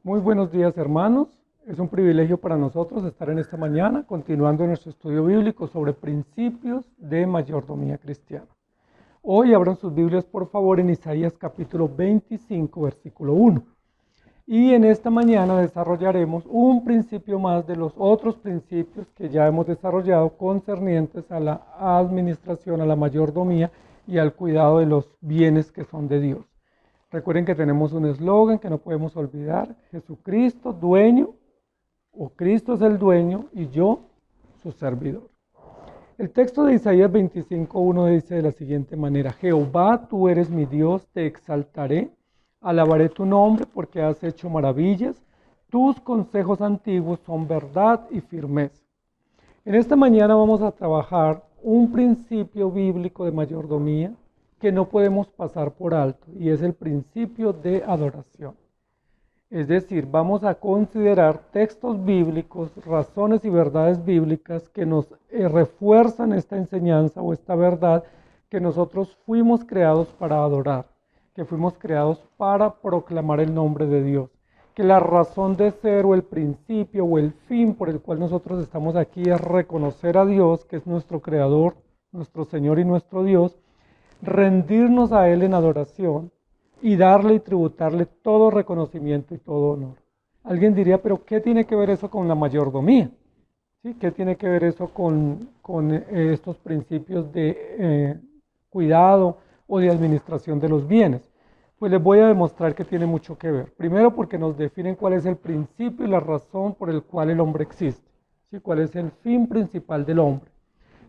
Muy buenos días, hermanos. Es un privilegio para nosotros estar en esta mañana continuando nuestro estudio bíblico sobre principios de mayordomía cristiana. Hoy abran sus Biblias, por favor, en Isaías capítulo 25, versículo 1. Y en esta mañana desarrollaremos un principio más de los otros principios que ya hemos desarrollado concernientes a la administración, a la mayordomía y al cuidado de los bienes que son de Dios. Recuerden que tenemos un eslogan que no podemos olvidar: Jesucristo, dueño, o Cristo es el dueño y yo, su servidor. El texto de Isaías 25:1 dice de la siguiente manera: Jehová, tú eres mi Dios, te exaltaré, alabaré tu nombre porque has hecho maravillas, tus consejos antiguos son verdad y firmeza. En esta mañana vamos a trabajar un principio bíblico de mayordomía que no podemos pasar por alto, y es el principio de adoración. Es decir, vamos a considerar textos bíblicos, razones y verdades bíblicas que nos refuerzan esta enseñanza o esta verdad que nosotros fuimos creados para adorar, que fuimos creados para proclamar el nombre de Dios, que la razón de ser o el principio o el fin por el cual nosotros estamos aquí es reconocer a Dios, que es nuestro creador, nuestro Señor y nuestro Dios, rendirnos a Él en adoración y darle y tributarle todo reconocimiento y todo honor. Alguien diría, pero ¿qué tiene que ver eso con la mayordomía? ¿Sí? ¿Qué tiene que ver eso con estos principios de cuidado o de administración de los bienes? Pues les voy a demostrar que tiene mucho que ver. Primero, porque nos definen cuál es el principio y la razón por el cual el hombre existe, ¿sí? Cuál es el fin principal del hombre.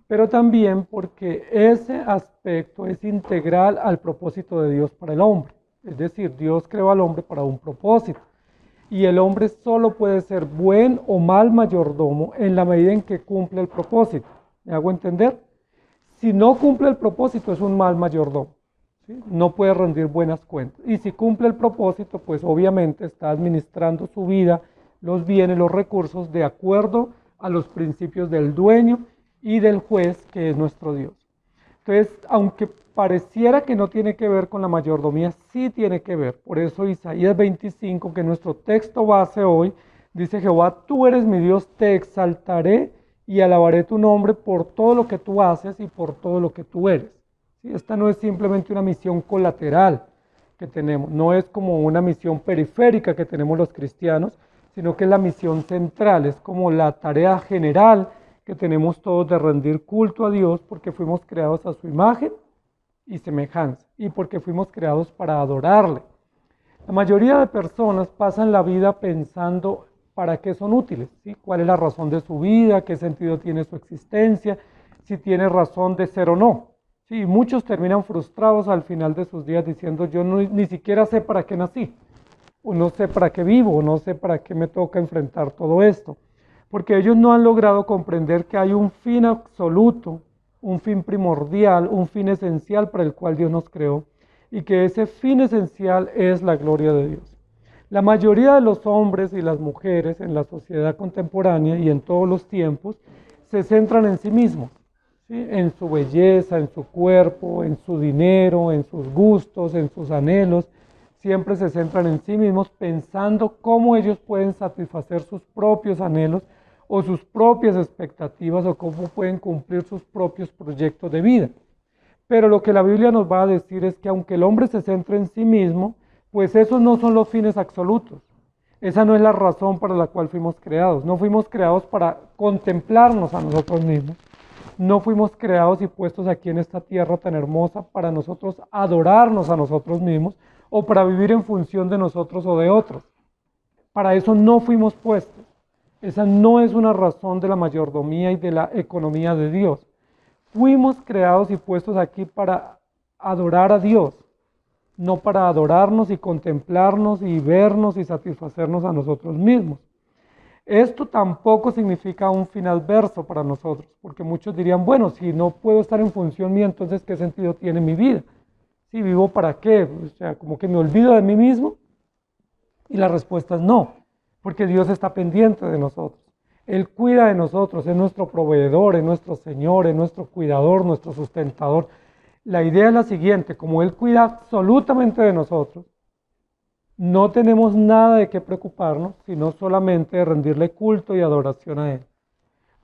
Pero también porque ese aspecto es integral al propósito de Dios para el hombre. Es decir, Dios creó al hombre para un propósito. Y el hombre solo puede ser buen o mal mayordomo en la medida en que cumple el propósito. ¿Me hago entender? Si no cumple el propósito, es un mal mayordomo, ¿sí? No puede rendir buenas cuentas. Y si cumple el propósito, pues obviamente está administrando su vida, los bienes, los recursos, de acuerdo a los principios del dueño y del juez, que es nuestro Dios. Entonces, aunque pareciera que no tiene que ver con la mayordomía, sí tiene que ver. Por eso Isaías 25, que es nuestro texto base hoy, dice: Jehová, tú eres mi Dios, te exaltaré y alabaré tu nombre por todo lo que tú haces y por todo lo que tú eres. ¿Sí? Esta no es simplemente una misión colateral que tenemos, no es como una misión periférica que tenemos los cristianos, sino que es la misión central, es como la tarea general que tenemos todos de rendir culto a Dios, porque fuimos creados a su imagen y semejanza, y porque fuimos creados para adorarle. La mayoría de personas pasan la vida pensando para qué son útiles, ¿sí? ¿Cuál es la razón de su vida? ¿Qué sentido tiene su existencia? Si tiene razón de ser o no. Sí, muchos terminan frustrados al final de sus días diciendo: yo ni siquiera sé para qué nací, o no sé para qué vivo, o no sé para qué me toca enfrentar todo esto. Porque ellos no han logrado comprender que hay un fin absoluto, un fin primordial, un fin esencial para el cual Dios nos creó, y que ese fin esencial es la gloria de Dios. La mayoría de los hombres y las mujeres en la sociedad contemporánea y en todos los tiempos se centran en sí mismos, ¿sí? En su belleza, en su cuerpo, en su dinero, en sus gustos, en sus anhelos. Siempre se centran en sí mismos pensando cómo ellos pueden satisfacer sus propios anhelos o sus propias expectativas, o cómo pueden cumplir sus propios proyectos de vida. Pero lo que la Biblia nos va a decir es que aunque el hombre se centre en sí mismo, pues esos no son los fines absolutos. Esa no es la razón para la cual fuimos creados. No fuimos creados para contemplarnos a nosotros mismos. No fuimos creados y puestos aquí en esta tierra tan hermosa para nosotros adorarnos a nosotros mismos o para vivir en función de nosotros o de otros. Para eso no fuimos puestos. Esa no es una razón de la mayordomía y de la economía de Dios. Fuimos creados y puestos aquí para adorar a Dios, no para adorarnos y contemplarnos y vernos y satisfacernos a nosotros mismos. Esto tampoco significa un fin adverso para nosotros, porque muchos dirían: bueno, si no puedo estar en función mía, entonces ¿qué sentido tiene mi vida? ¿Sí, vivo para qué? O sea, como que me olvido de mí mismo. Y la respuesta es no. Porque Dios está pendiente de nosotros. Él cuida de nosotros, es nuestro proveedor, es nuestro Señor, es nuestro cuidador, nuestro sustentador. La idea es la siguiente: como Él cuida absolutamente de nosotros, no tenemos nada de qué preocuparnos, sino solamente de rendirle culto y adoración a Él.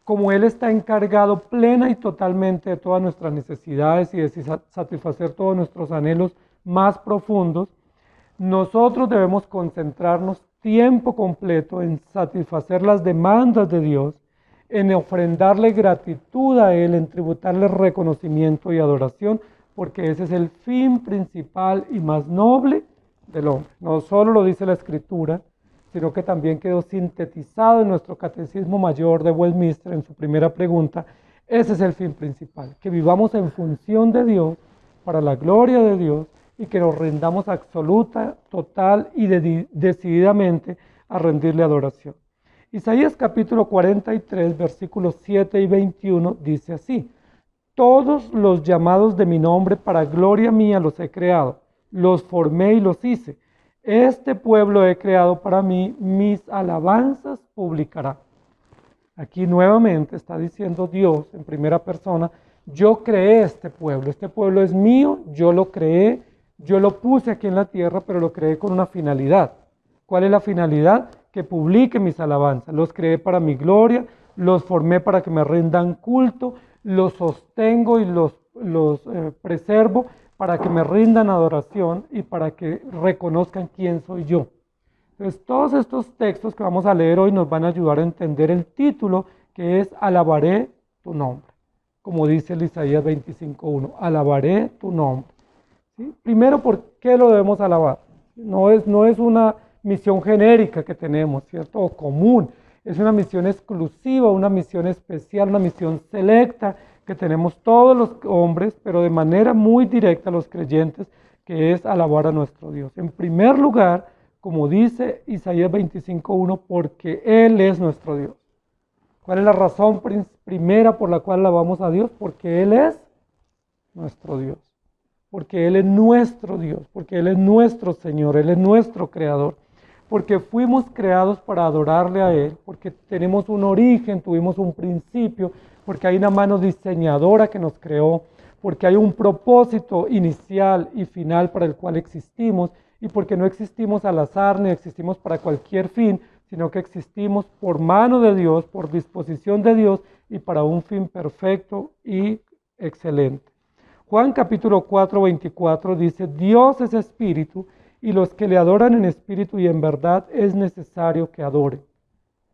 Como Él está encargado plena y totalmente de todas nuestras necesidades y de satisfacer todos nuestros anhelos más profundos, nosotros debemos concentrarnos tiempo completo en satisfacer las demandas de Dios, en ofrendarle gratitud a Él, en tributarle reconocimiento y adoración, porque ese es el fin principal y más noble del hombre. No solo lo dice la Escritura, sino que también quedó sintetizado en nuestro Catecismo Mayor de Westminster en su primera pregunta. Ese es el fin principal, que vivamos en función de Dios, para la gloria de Dios, y que nos rindamos absoluta, total y decididamente a rendirle adoración. Isaías capítulo 43, versículos 7 y 21 dice así: todos los llamados de mi nombre para gloria mía los he creado, los formé y los hice. Este pueblo he creado para mí, mis alabanzas publicará. Aquí nuevamente está diciendo Dios en primera persona: yo creé este pueblo es mío, yo lo creé, yo lo puse aquí en la tierra, pero lo creé con una finalidad. ¿Cuál es la finalidad? Que publique mis alabanzas. Los creé para mi gloria, los formé para que me rindan culto, los sostengo y los preservo para que me rindan adoración y para que reconozcan quién soy yo. Entonces, todos estos textos que vamos a leer hoy nos van a ayudar a entender el título, que es Alabaré tu nombre. Como dice el Isaías 25:1, alabaré tu nombre. ¿Sí? Primero, ¿por qué lo debemos alabar? No es una misión genérica que tenemos, ¿cierto? O común. Es una misión exclusiva, una misión especial, una misión selecta que tenemos todos los hombres, pero de manera muy directa los creyentes, que es alabar a nuestro Dios. En primer lugar, como dice Isaías 25:1, porque Él es nuestro Dios. ¿Cuál es la razón primera por la cual alabamos a Dios? Porque Él es nuestro Dios. Porque Él es nuestro Dios, porque Él es nuestro Señor, Él es nuestro Creador. Porque fuimos creados para adorarle a Él, porque tenemos un origen, tuvimos un principio, porque hay una mano diseñadora que nos creó, porque hay un propósito inicial y final para el cual existimos, y porque no existimos al azar ni existimos para cualquier fin, sino que existimos por mano de Dios, por disposición de Dios y para un fin perfecto y excelente. Juan capítulo 4, 24 dice: Dios es espíritu, y los que le adoran en espíritu y en verdad es necesario que adoren.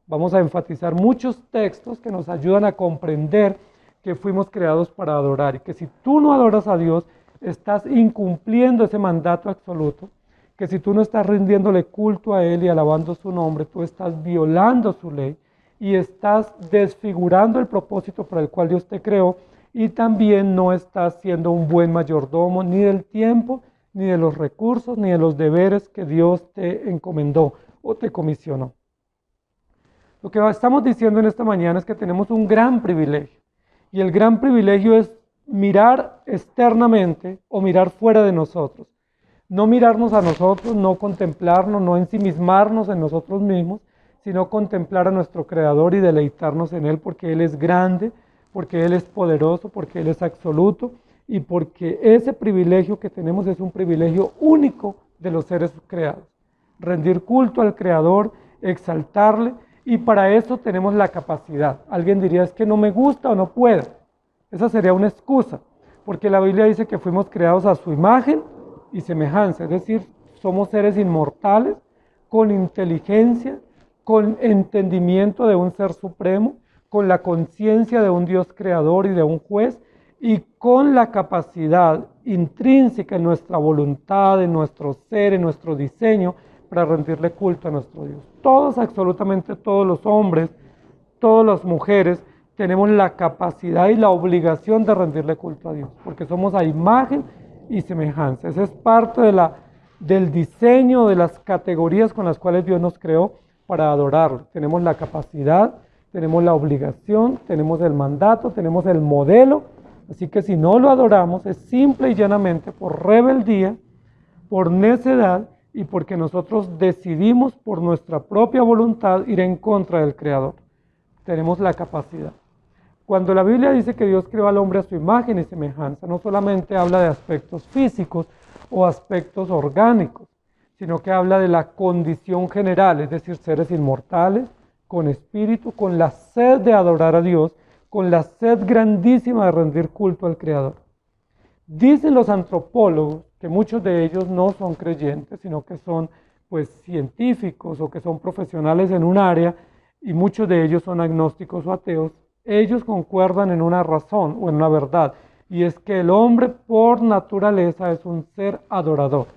Vamos a enfatizar muchos textos que nos ayudan a comprender que fuimos creados para adorar y que si tú no adoras a Dios, estás incumpliendo ese mandato absoluto, que si tú no estás rindiéndole culto a Él y alabando su nombre, tú estás violando su ley y estás desfigurando el propósito para el cual Dios te creó, y también no estás siendo un buen mayordomo ni del tiempo, ni de los recursos, ni de los deberes que Dios te encomendó o te comisionó. Lo que estamos diciendo en esta mañana es que tenemos un gran privilegio, y el gran privilegio es mirar externamente o mirar fuera de nosotros. No mirarnos a nosotros, no contemplarnos, no ensimismarnos en nosotros mismos, sino contemplar a nuestro Creador y deleitarnos en Él, porque Él es grande, porque Él es poderoso, porque Él es absoluto, y porque ese privilegio que tenemos es un privilegio único de los seres creados. Rendir culto al Creador, exaltarle, y para eso tenemos la capacidad. Alguien diría: es que no me gusta o no puedo. Esa sería una excusa, porque la Biblia dice que fuimos creados a su imagen y semejanza, es decir, somos seres inmortales, con inteligencia, con entendimiento de un ser supremo, con la conciencia de un Dios creador y de un juez, y con la capacidad intrínseca en nuestra voluntad, en nuestro ser, en nuestro diseño, para rendirle culto a nuestro Dios. Todos, absolutamente todos los hombres, todas las mujeres, tenemos la capacidad y la obligación de rendirle culto a Dios, porque somos a imagen y semejanza. Esa es parte del diseño, de las categorías con las cuales Dios nos creó para adorarlo. Tenemos la capacidad, tenemos la obligación, tenemos el mandato, tenemos el modelo. Así que si no lo adoramos es simple y llanamente por rebeldía, por necedad y porque nosotros decidimos por nuestra propia voluntad ir en contra del Creador. Tenemos la capacidad. Cuando la Biblia dice que Dios creó al hombre a su imagen y semejanza, no solamente habla de aspectos físicos o aspectos orgánicos, sino que habla de la condición general, es decir, seres inmortales, con espíritu, con la sed de adorar a Dios, con la sed grandísima de rendir culto al Creador. Dicen los antropólogos que muchos de ellos no son creyentes, sino que son pues científicos o que son profesionales en un área, y muchos de ellos son agnósticos o ateos. Ellos concuerdan en una razón o en una verdad, y es que el hombre por naturaleza es un ser adorador.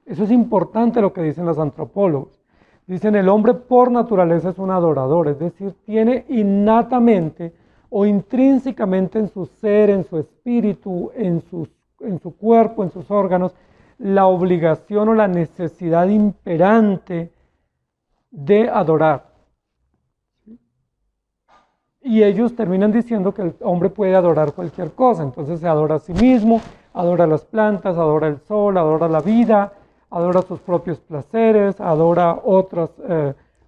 Eso es importante lo que dicen los antropólogos. Dicen el hombre por naturaleza es un adorador, es decir, tiene innatamente o intrínsecamente en su ser, en su espíritu, en su cuerpo, en sus órganos, la obligación o la necesidad imperante de adorar. Y ellos terminan diciendo que el hombre puede adorar cualquier cosa, entonces se adora a sí mismo, adora las plantas, adora el sol, adora la vida, adora sus propios placeres, adora otros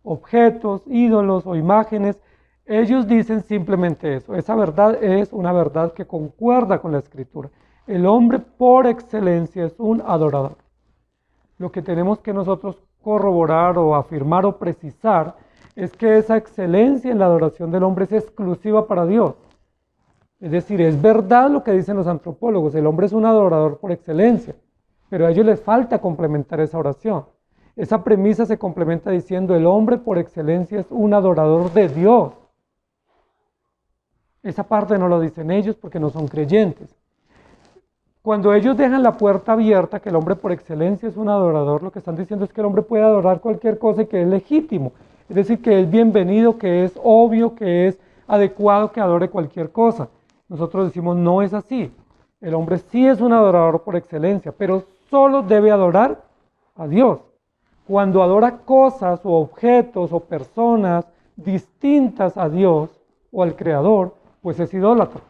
objetos, ídolos o imágenes. Ellos dicen simplemente eso. Esa verdad es una verdad que concuerda con la Escritura. El hombre por excelencia es un adorador. Lo que tenemos que nosotros corroborar o afirmar o precisar es que esa excelencia en la adoración del hombre es exclusiva para Dios. Es decir, es verdad lo que dicen los antropólogos, el hombre es un adorador por excelencia, pero a ellos les falta complementar esa oración. Esa premisa se complementa diciendo el hombre por excelencia es un adorador de Dios. Esa parte no lo dicen ellos porque no son creyentes. Cuando ellos dejan la puerta abierta, que el hombre por excelencia es un adorador, lo que están diciendo es que el hombre puede adorar cualquier cosa y que es legítimo. Es decir, que es bienvenido, que es obvio, que es adecuado que adore cualquier cosa. Nosotros decimos, no es así. El hombre sí es un adorador por excelencia, pero solo debe adorar a Dios. Cuando adora cosas o objetos o personas distintas a Dios o al Creador, pues es idólatra.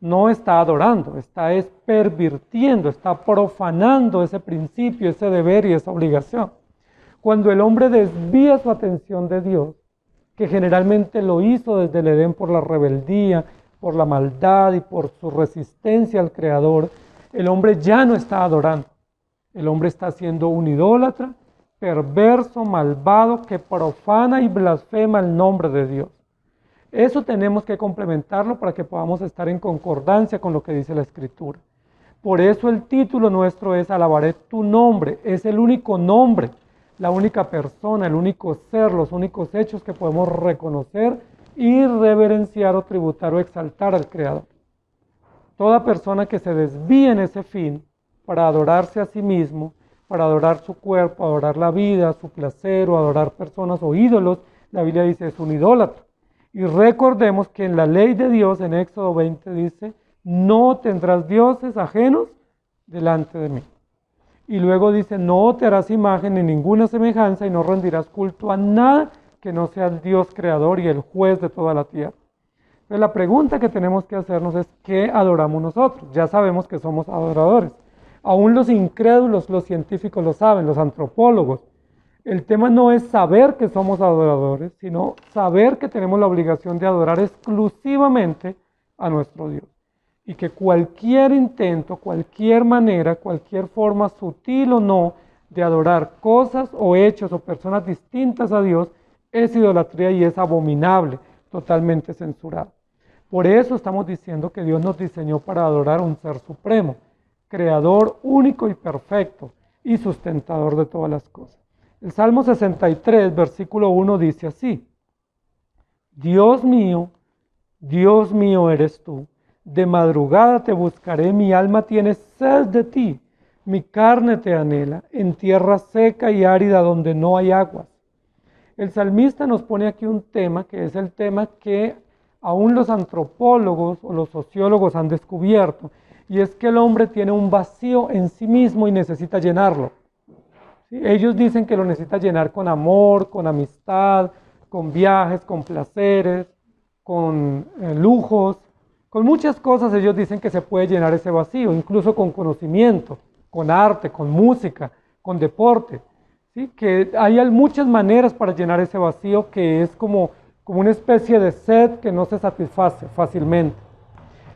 No está adorando, está pervirtiendo, está profanando ese principio, ese deber y esa obligación. Cuando el hombre desvía su atención de Dios, que generalmente lo hizo desde el Edén por la rebeldía, por la maldad y por su resistencia al Creador, el hombre ya no está adorando. El hombre está siendo un idólatra, perverso, malvado, que profana y blasfema el nombre de Dios. Eso tenemos que complementarlo para que podamos estar en concordancia con lo que dice la Escritura. Por eso el título nuestro es Alabaré tu nombre. Es el único nombre, la única persona, el único ser, los únicos hechos que podemos reconocer y reverenciar o tributar o exaltar al Creador. Toda persona que se desvíe en ese fin para adorarse a sí mismo, para adorar su cuerpo, adorar la vida, su placer o adorar personas o ídolos, la Biblia dice es un idólatra. Y recordemos que en la ley de Dios, en Éxodo 20 dice, no tendrás dioses ajenos delante de mí. Y luego dice, no te harás imagen ni ninguna semejanza y no rendirás culto a nada que no sea el Dios creador y el juez de toda la tierra. Entonces la pregunta que tenemos que hacernos es, ¿qué adoramos nosotros? Ya sabemos que somos adoradores. Aún los incrédulos, los científicos lo saben, los antropólogos. El tema no es saber que somos adoradores, sino saber que tenemos la obligación de adorar exclusivamente a nuestro Dios. Y que cualquier intento, cualquier manera, cualquier forma sutil o no de adorar cosas o hechos o personas distintas a Dios es idolatría y es abominable, totalmente censurado. Por eso estamos diciendo que Dios nos diseñó para adorar a un ser supremo, creador único y perfecto y sustentador de todas las cosas. El Salmo 63, versículo 1 dice así: Dios mío eres tú, de madrugada te buscaré, mi alma tiene sed de ti, mi carne te anhela, en tierra seca y árida donde no hay aguas. El salmista nos pone aquí un tema que es el tema que aún los antropólogos o los sociólogos han descubierto, y es que el hombre tiene un vacío en sí mismo y necesita llenarlo. ¿Sí? Ellos dicen que lo necesita llenar con amor, con amistad, con viajes, con placeres, con lujos, con muchas cosas. Ellos dicen que se puede llenar ese vacío, incluso con conocimiento, con arte, con música, con deporte. ¿Sí? Que hay muchas maneras para llenar ese vacío que es como una especie de sed que no se satisface fácilmente.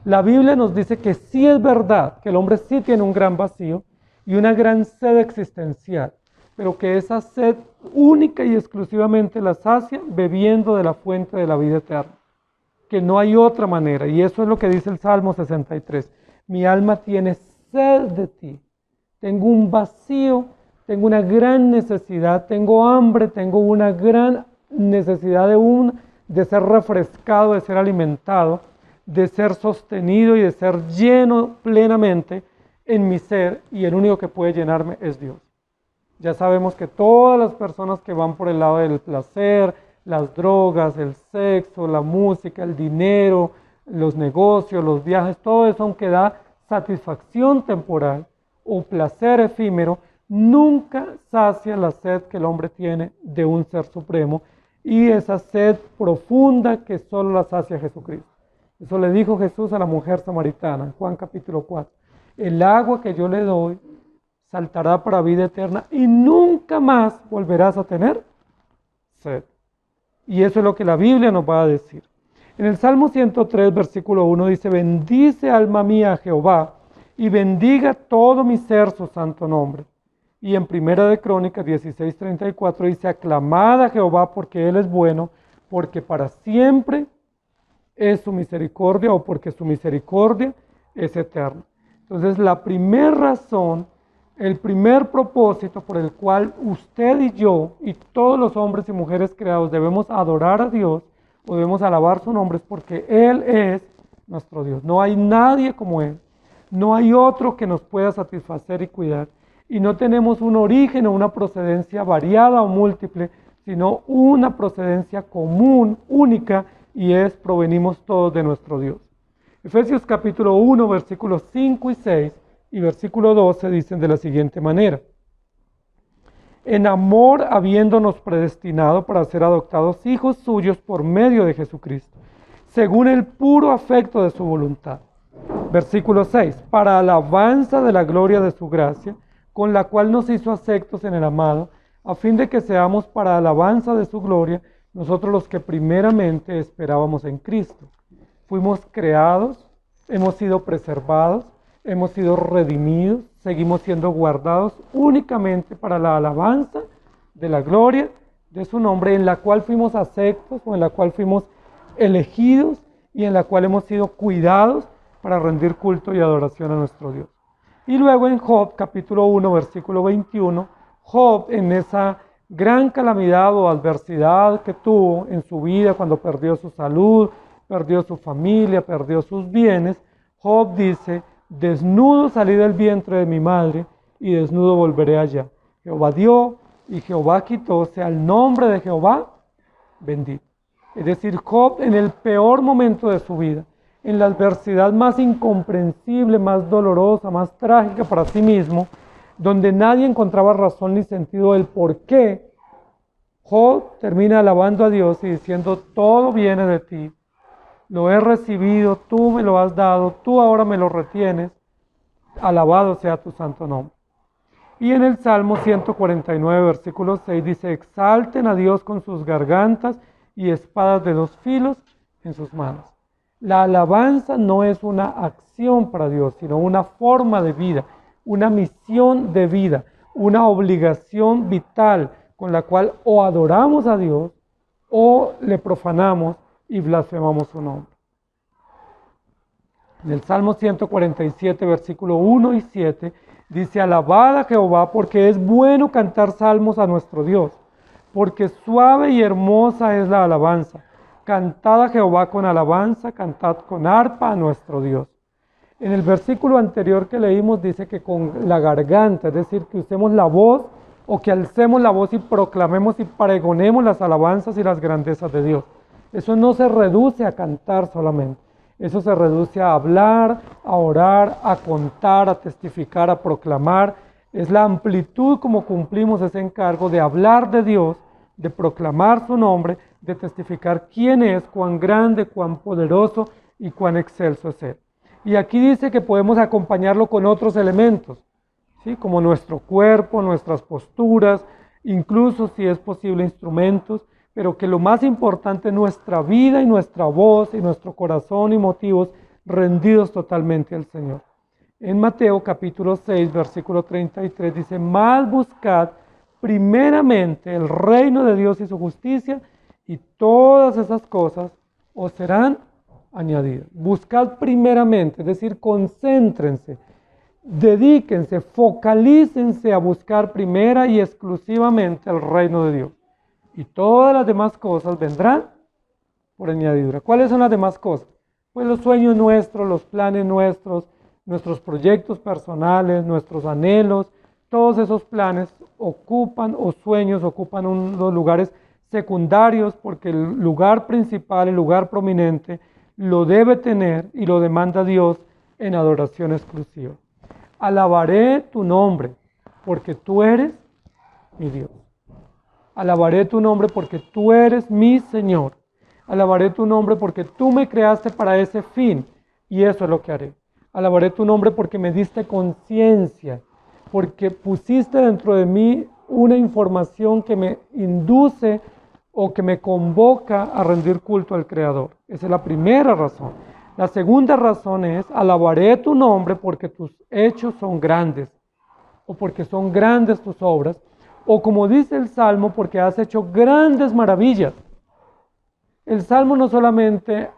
La Biblia nos dice que sí es verdad, que el hombre sí tiene un gran vacío, y una gran sed existencial, pero que esa sed única y exclusivamente la sacia bebiendo de la fuente de la vida eterna, que no hay otra manera, y eso es lo que dice el Salmo 63. Mi alma tiene sed de ti, tengo un vacío, tengo una gran necesidad, tengo hambre, tengo una gran necesidad de ser refrescado, de ser alimentado, de ser sostenido y de ser lleno plenamente en mi ser, y el único que puede llenarme es Dios. Ya sabemos que todas las personas que van por el lado del placer, las drogas, el sexo, la música, el dinero, los negocios, los viajes, todo eso, aunque da satisfacción temporal o placer efímero, nunca sacia la sed que el hombre tiene de un ser supremo, y esa sed profunda que solo la sacia Jesucristo. Eso le dijo Jesús a la mujer samaritana en Juan capítulo 4. El agua que yo le doy saltará para vida eterna y nunca más volverás a tener sed. Y eso es lo que la Biblia nos va a decir. En el Salmo 103, versículo 1 dice: bendice alma mía a Jehová y bendiga todo mi ser su santo nombre. Y en Primera de Crónicas 16:34 dice: aclamad a Jehová porque Él es bueno, porque para siempre es su misericordia, o porque su misericordia es eterna. Entonces, la primera razón, el primer propósito por el cual usted y yo y todos los hombres y mujeres creados debemos adorar a Dios o debemos alabar su nombre, es porque Él es nuestro Dios. No hay nadie como Él. No hay otro que nos pueda satisfacer y cuidar. Y no tenemos un origen o una procedencia variada o múltiple, sino una procedencia común, única, y provenimos todos de nuestro Dios. Efesios capítulo 1, versículos 5 y 6 y versículo 12 dicen de la siguiente manera: en amor habiéndonos predestinado para ser adoptados hijos suyos por medio de Jesucristo, según el puro afecto de su voluntad. Versículo 6, para alabanza de la gloria de su gracia, con la cual nos hizo aceptos en el amado, a fin de que seamos para alabanza de su gloria, nosotros los que primeramente esperábamos en Cristo. Fuimos creados, hemos sido preservados, hemos sido redimidos, seguimos siendo guardados únicamente para la alabanza de la gloria de su nombre, en la cual fuimos aceptos o en la cual fuimos elegidos y en la cual hemos sido cuidados para rendir culto y adoración a nuestro Dios. Y luego en Job capítulo 1 versículo 21, Job, en esa gran calamidad o adversidad que tuvo en su vida cuando perdió su salud, perdió su familia, perdió sus bienes, Job dice: desnudo salí del vientre de mi madre y desnudo volveré allá. Jehová dio y Jehová quitó, sea el nombre de Jehová bendito. Es decir, Job, en el peor momento de su vida, en la adversidad más incomprensible, más dolorosa, más trágica para sí mismo, donde nadie encontraba razón ni sentido del por qué, Job termina alabando a Dios y diciendo: todo viene de ti, lo he recibido, tú me lo has dado, tú ahora me lo retienes, alabado sea tu santo nombre. Y en el Salmo 149, versículo 6 dice: exalten a Dios con sus gargantas y espadas de dos filos en sus manos. La alabanza no es una acción para Dios, sino una forma de vida, una misión de vida, una obligación vital con la cual o adoramos a Dios o le profanamos y blasfemamos su nombre. En el Salmo 147, versículo 1 y 7, dice: alabad a Jehová porque es bueno cantar salmos a nuestro Dios, porque suave y hermosa es la alabanza. Cantad a Jehová con alabanza, cantad con arpa a nuestro Dios. En el versículo anterior que leímos dice que con la garganta, es decir, que usemos la voz o que alcemos la voz y proclamemos y pregonemos las alabanzas y las grandezas de Dios. Eso no se reduce a cantar solamente, eso se reduce a hablar, a orar, a contar, a testificar, a proclamar. Es la amplitud como cumplimos ese encargo de hablar de Dios, de proclamar su nombre, de testificar quién es, cuán grande, cuán poderoso y cuán excelso es Él. Y aquí dice que podemos acompañarlo con otros elementos, ¿sí? Como nuestro cuerpo, nuestras posturas, incluso si es posible instrumentos, pero que lo más importante es nuestra vida y nuestra voz y nuestro corazón y motivos rendidos totalmente al Señor. En Mateo capítulo 6, versículo 33 dice, mas buscad primeramente el reino de Dios y su justicia, y todas esas cosas os serán añadidas. Buscad primeramente, es decir, concéntrense, dedíquense, focalícense a buscar primera y exclusivamente el reino de Dios. Y todas las demás cosas vendrán por añadidura. ¿Cuáles son las demás cosas? Pues los sueños nuestros, los planes nuestros, nuestros proyectos personales, nuestros anhelos, todos esos planes ocupan o sueños ocupan unos lugares secundarios porque el lugar principal, el lugar prominente, lo debe tener y lo demanda Dios en adoración exclusiva. Alabaré tu nombre porque tú eres mi Dios. Alabaré tu nombre porque tú eres mi Señor. Alabaré tu nombre porque tú me creaste para ese fin y eso es lo que haré. Alabaré tu nombre porque me diste conciencia, porque pusiste dentro de mí una información que me induce o que me convoca a rendir culto al Creador. Esa es la primera razón. La segunda razón es, alabaré tu nombre porque tus hechos son grandes, o porque son grandes tus obras, o como dice el Salmo, porque has hecho grandes maravillas. El Salmo no solamente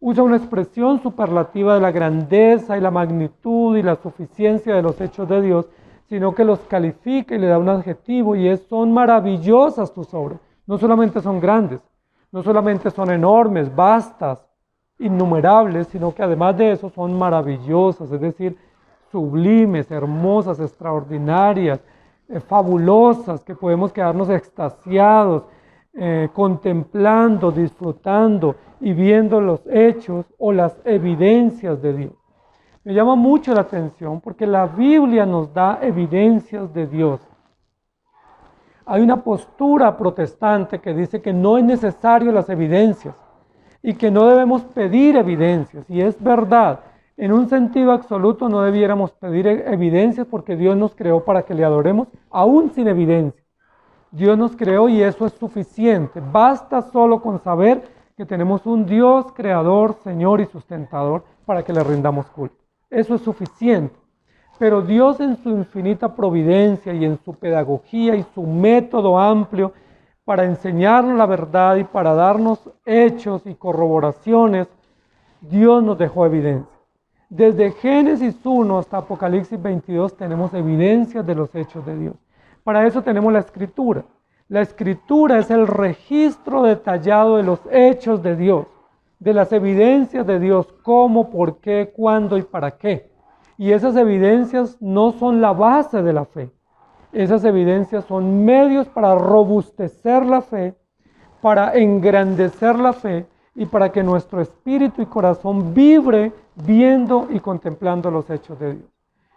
usa una expresión superlativa de la grandeza y la magnitud y la suficiencia de los hechos de Dios, sino que los califica y le da un adjetivo y son maravillosas tus obras. No solamente son grandes, no solamente son enormes, vastas, innumerables, sino que además de eso son maravillosas, es decir, sublimes, hermosas, extraordinarias, fabulosas, que podemos quedarnos extasiados, contemplando, disfrutando y viendo los hechos o las evidencias de Dios. Me llama mucho la atención porque la Biblia nos da evidencias de Dios. Hay una postura protestante que dice que no es necesario las evidencias y que no debemos pedir evidencias. Y es verdad, en un sentido absoluto no debiéramos pedir evidencias porque Dios nos creó para que le adoremos aún sin evidencia. Dios nos creó y eso es suficiente. Basta solo con saber que tenemos un Dios creador, Señor y sustentador para que le rindamos culto. Eso es suficiente. Pero Dios en su infinita providencia y en su pedagogía y su método amplio para enseñarnos la verdad y para darnos hechos y corroboraciones, Dios nos dejó evidencia. Desde Génesis 1 hasta Apocalipsis 22 tenemos evidencias de los hechos de Dios. Para eso tenemos la Escritura. La Escritura es el registro detallado de los hechos de Dios, de las evidencias de Dios, cómo, por qué, cuándo y para qué. Y esas evidencias no son la base de la fe. Esas evidencias son medios para robustecer la fe, para engrandecer la fe y para que nuestro espíritu y corazón vibre viendo y contemplando los hechos de Dios.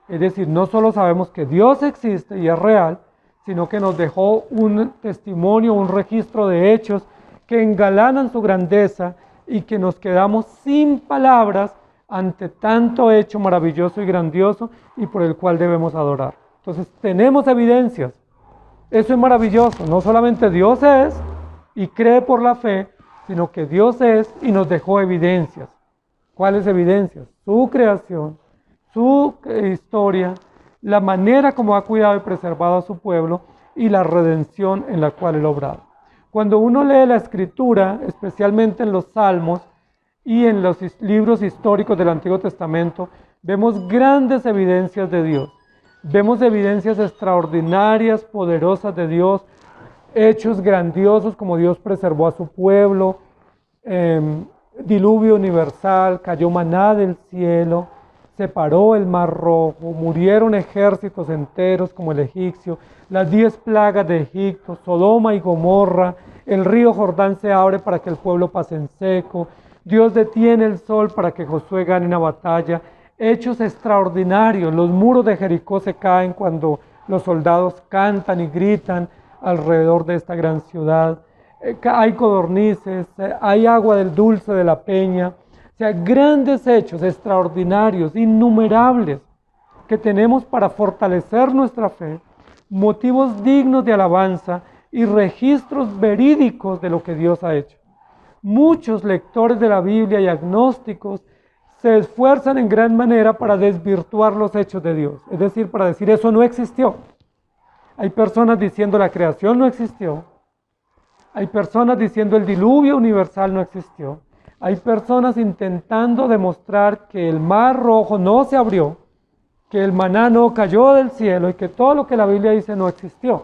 Es decir, no solo sabemos que Dios existe y es real, sino que nos dejó un testimonio, un registro de hechos que engalanan su grandeza y que nos quedamos sin palabras ante tanto hecho maravilloso y grandioso y por el cual debemos adorar. Entonces tenemos evidencias. Eso es maravilloso. No solamente Dios es y cree por la fe, sino que Dios es y nos dejó evidencias. ¿Cuáles evidencias? Su creación, su historia, la manera como ha cuidado y preservado a su pueblo y la redención en la cual Él ha obrado. Cuando uno lee la Escritura, especialmente en los Salmos y en los libros históricos del Antiguo Testamento, vemos grandes evidencias de Dios. Vemos evidencias extraordinarias, poderosas de Dios, hechos grandiosos como Dios preservó a su pueblo, diluvio universal, cayó maná del cielo, separó el mar rojo, murieron ejércitos enteros como el egipcio, las 10 plagas de Egipto, Sodoma y Gomorra, el río Jordán se abre para que el pueblo pase en seco, Dios detiene el sol para que Josué gane una batalla, hechos extraordinarios, los muros de Jericó se caen cuando los soldados cantan y gritan alrededor de esta gran ciudad, hay codornices, hay agua del dulce de la peña, o sea, grandes hechos extraordinarios, innumerables, que tenemos para fortalecer nuestra fe, motivos dignos de alabanza y registros verídicos de lo que Dios ha hecho. Muchos lectores de la Biblia y agnósticos se esfuerzan en gran manera para desvirtuar los hechos de Dios, es decir, para decir eso no existió. Hay personas diciendo la creación no existió, hay personas diciendo el diluvio universal no existió, hay personas intentando demostrar que el mar rojo no se abrió, que el maná no cayó del cielo y que todo lo que la Biblia dice no existió.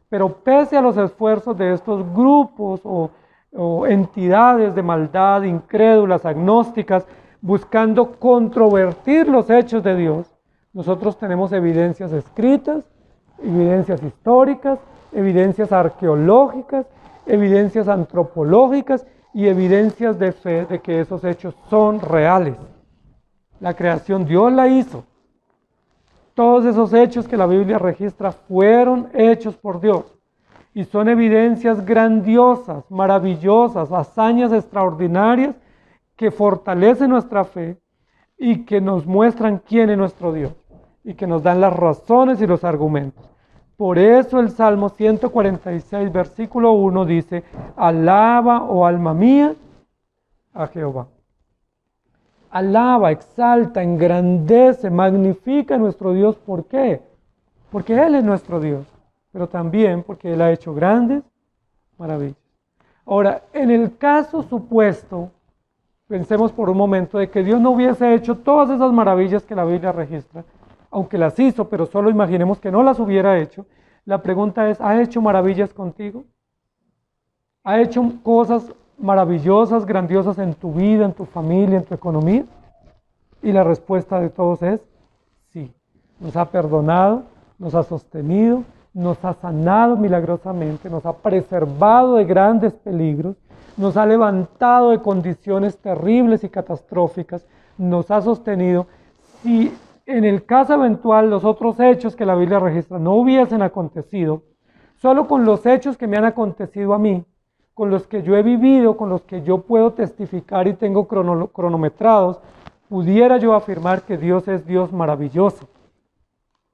Pero pese a los esfuerzos de estos grupos o entidades de maldad, incrédulas, agnósticas, buscando controvertir los hechos de Dios, nosotros tenemos evidencias escritas, evidencias históricas, evidencias arqueológicas, evidencias antropológicas y evidencias de fe de que esos hechos son reales. La creación Dios la hizo. Todos esos hechos que la Biblia registra fueron hechos por Dios y son evidencias grandiosas, maravillosas, hazañas extraordinarias que fortalecen nuestra fe y que nos muestran quién es nuestro Dios y que nos dan las razones y los argumentos. Por eso el Salmo 146, versículo 1 dice: alaba, oh alma mía, a Jehová. Alaba, exalta, engrandece, magnifica a nuestro Dios. ¿Por qué? Porque Él es nuestro Dios, pero también porque Él ha hecho grandes maravillas. Ahora, en el caso supuesto, pensemos por un momento de que Dios no hubiese hecho todas esas maravillas que la Biblia registra, aunque las hizo, pero solo imaginemos que no las hubiera hecho. La pregunta es, ¿ha hecho maravillas contigo? ¿Ha hecho cosas maravillosas, grandiosas en tu vida, en tu familia, en tu economía? Y la respuesta de todos es sí. Nos ha perdonado, nos ha sostenido, nos ha sanado milagrosamente, nos ha preservado de grandes peligros, nos ha levantado de condiciones terribles y catastróficas, nos ha sostenido. Si en el caso eventual los otros hechos que la Biblia registra no hubiesen acontecido, solo con los hechos que me han acontecido a mí, con los que yo he vivido, con los que yo puedo testificar y tengo cronometrados, pudiera yo afirmar que Dios es Dios maravilloso.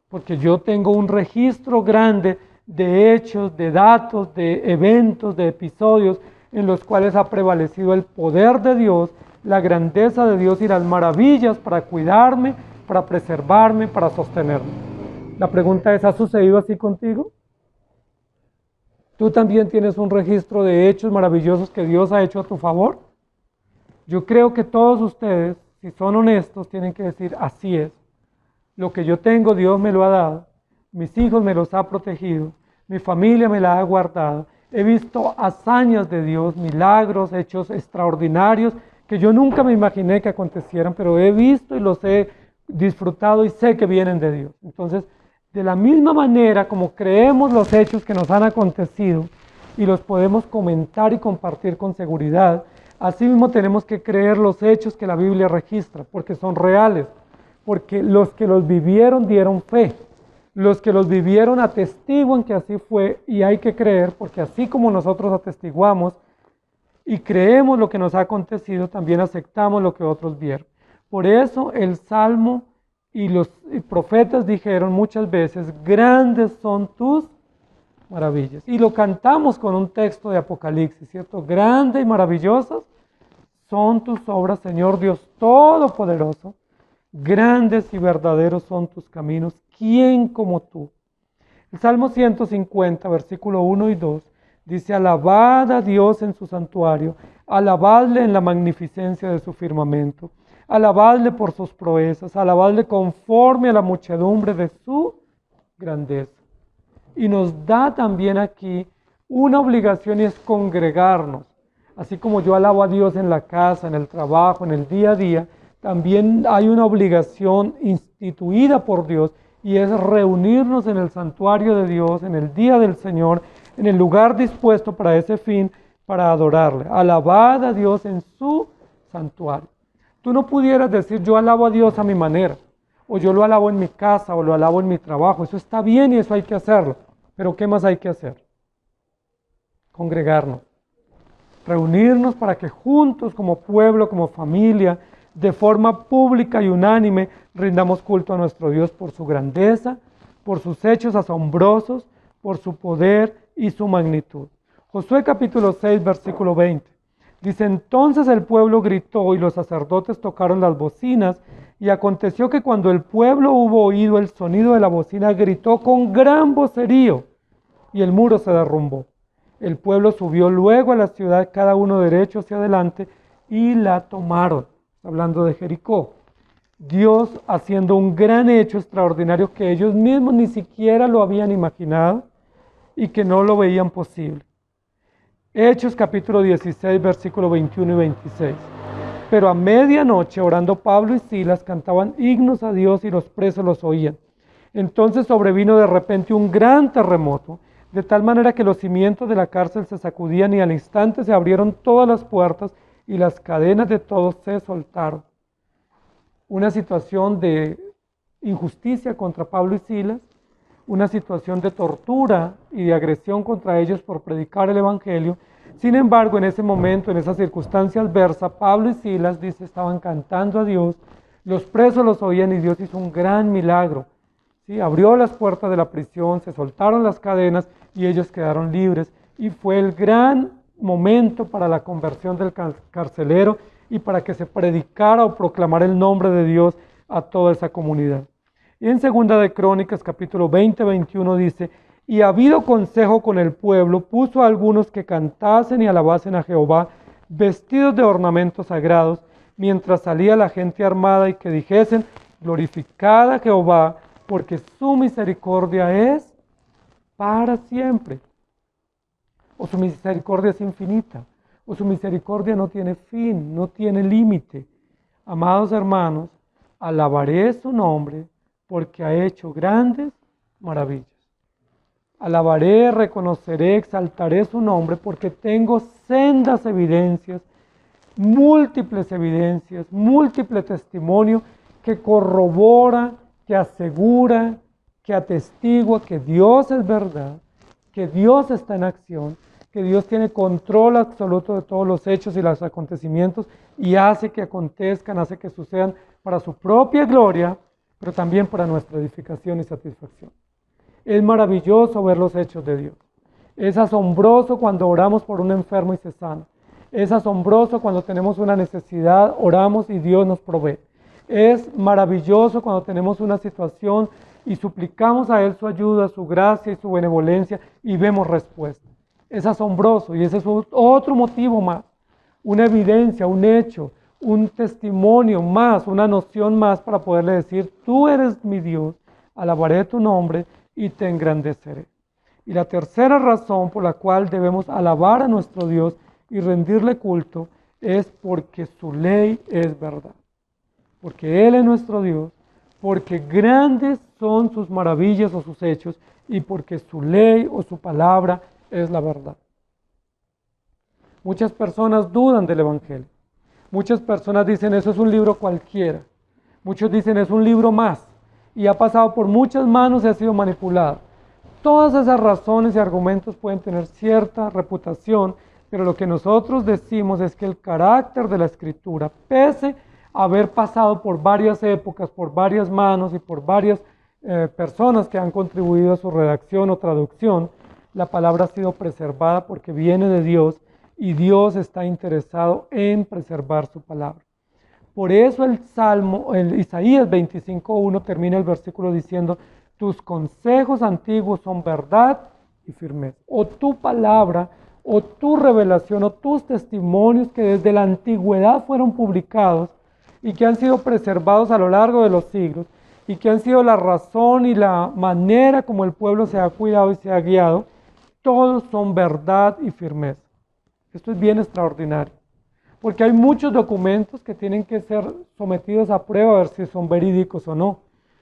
Porque yo tengo un registro grande de hechos, de datos, de eventos, de episodios en los cuales ha prevalecido el poder de Dios, la grandeza de Dios y las maravillas para cuidarme, para preservarme, para sostenerme. La pregunta es, ¿ha sucedido así contigo? ¿Tú también tienes un registro de hechos maravillosos que Dios ha hecho a tu favor? Yo creo que todos ustedes, si son honestos, tienen que decir, así es. Lo que yo tengo, Dios me lo ha dado. Mis hijos me los ha protegido. Mi familia me la ha guardado. He visto hazañas de Dios, milagros, hechos extraordinarios que yo nunca me imaginé que acontecieran, pero he visto y los he disfrutado y sé que vienen de Dios. Entonces, de la misma manera como creemos los hechos que nos han acontecido y los podemos comentar y compartir con seguridad, así mismo tenemos que creer los hechos que la Biblia registra, porque son reales, porque los que los vivieron dieron fe, los que los vivieron atestiguan que así fue y hay que creer, porque así como nosotros atestiguamos y creemos lo que nos ha acontecido, también aceptamos lo que otros vieron. Por eso el Salmo y los profetas dijeron muchas veces, grandes son tus maravillas. Y lo cantamos con un texto de Apocalipsis, ¿cierto? Grandes y maravillosas son tus obras, Señor Dios Todopoderoso. Grandes y verdaderos son tus caminos. ¿Quién como tú? El Salmo 150, versículo 1 y 2, dice, alabad a Dios en su santuario, alabadle en la magnificencia de su firmamento. Alabadle por sus proezas, alabadle conforme a la muchedumbre de su grandeza. Y nos da también aquí una obligación y es congregarnos. Así como yo alabo a Dios en la casa, en el trabajo, en el día a día, también hay una obligación instituida por Dios y es reunirnos en el santuario de Dios, en el día del Señor, en el lugar dispuesto para ese fin, para adorarle. Alabad a Dios en su santuario. Tú no pudieras decir, yo alabo a Dios a mi manera, o yo lo alabo en mi casa, o lo alabo en mi trabajo. Eso está bien y eso hay que hacerlo. Pero ¿qué más hay que hacer? Congregarnos. Reunirnos para que juntos, como pueblo, como familia, de forma pública y unánime, rindamos culto a nuestro Dios por su grandeza, por sus hechos asombrosos, por su poder y su magnitud. Josué capítulo 6, versículo 20. Dice, entonces el pueblo gritó y los sacerdotes tocaron las bocinas, y aconteció que cuando el pueblo hubo oído el sonido de la bocina, gritó con gran vocerío, y el muro se derrumbó. El pueblo subió luego a la ciudad, cada uno derecho hacia adelante, y la tomaron. Hablando de Jericó. Dios haciendo un gran hecho extraordinario que ellos mismos ni siquiera lo habían imaginado y que no lo veían posible. Hechos capítulo 16, versículo 21 y 26. Pero a medianoche, orando Pablo y Silas, cantaban himnos a Dios y los presos los oían. Entonces sobrevino de repente un gran terremoto, de tal manera que los cimientos de la cárcel se sacudían y al instante se abrieron todas las puertas y las cadenas de todos se soltaron. Una situación de injusticia contra Pablo y Silas, una situación de tortura y de agresión contra ellos por predicar el Evangelio. Sin embargo, en ese momento, en esa circunstancia adversa, Pablo y Silas, dice, estaban cantando a Dios, los presos los oían y Dios hizo un gran milagro. ¿Sí? Abrió las puertas de la prisión, se soltaron las cadenas y ellos quedaron libres. Y fue el gran momento para la conversión del carcelero y para que se predicara o proclamara el nombre de Dios a toda esa comunidad. Y en Segunda de Crónicas, capítulo 20-21 dice, y habido consejo con el pueblo, puso a algunos que cantasen y alabasen a Jehová, vestidos de ornamentos sagrados, mientras salía la gente armada y que dijesen, glorificad a Jehová, porque su misericordia es para siempre. O su misericordia es infinita, o su misericordia no tiene fin, no tiene límite. Amados hermanos, alabaré su nombre porque ha hecho grandes maravillas. Alabaré, reconoceré, exaltaré su nombre porque tengo sendas evidencias, múltiples testimonio que corrobora, que asegura, que atestigua que Dios es verdad, que Dios está en acción, que Dios tiene control absoluto de todos los hechos y los acontecimientos y hace que acontezcan, hace que sucedan para su propia gloria, pero también para nuestra edificación y satisfacción. Es maravilloso ver los hechos de Dios. Es asombroso cuando oramos por un enfermo y se sana. Es asombroso cuando tenemos una necesidad, oramos y Dios nos provee. Es maravilloso cuando tenemos una situación y suplicamos a Él su ayuda, su gracia y su benevolencia y vemos respuesta. Es asombroso y ese es otro motivo más, una evidencia, un hecho, un testimonio más, una noción más para poderle decir, tú eres mi Dios, alabaré tu nombre y te engrandeceré. Y la tercera razón por la cual debemos alabar a nuestro Dios y rendirle culto es porque su ley es verdad. Porque Él es nuestro Dios, porque grandes son sus maravillas o sus hechos y porque su ley o su palabra es la verdad. Muchas personas dudan del Evangelio. Muchas personas dicen eso es un libro cualquiera. Muchos dicen es un libro más y ha pasado por muchas manos y ha sido manipulado. Todas esas razones y argumentos pueden tener cierta reputación, pero lo que nosotros decimos es que el carácter de la Escritura, pese a haber pasado por varias épocas, por varias manos y por varias personas que han contribuido a su redacción o traducción, la palabra ha sido preservada porque viene de Dios y Dios está interesado en preservar su palabra. Por eso el Isaías 25:1 termina el versículo diciendo, tus consejos antiguos son verdad y firmeza. O tu palabra, o tu revelación, o tus testimonios que desde la antigüedad fueron publicados y que han sido preservados a lo largo de los siglos y que han sido la razón y la manera como el pueblo se ha cuidado y se ha guiado, todos son verdad y firmeza. Esto es bien extraordinario, porque hay muchos documentos que tienen que ser sometidos a prueba a ver si son verídicos o no.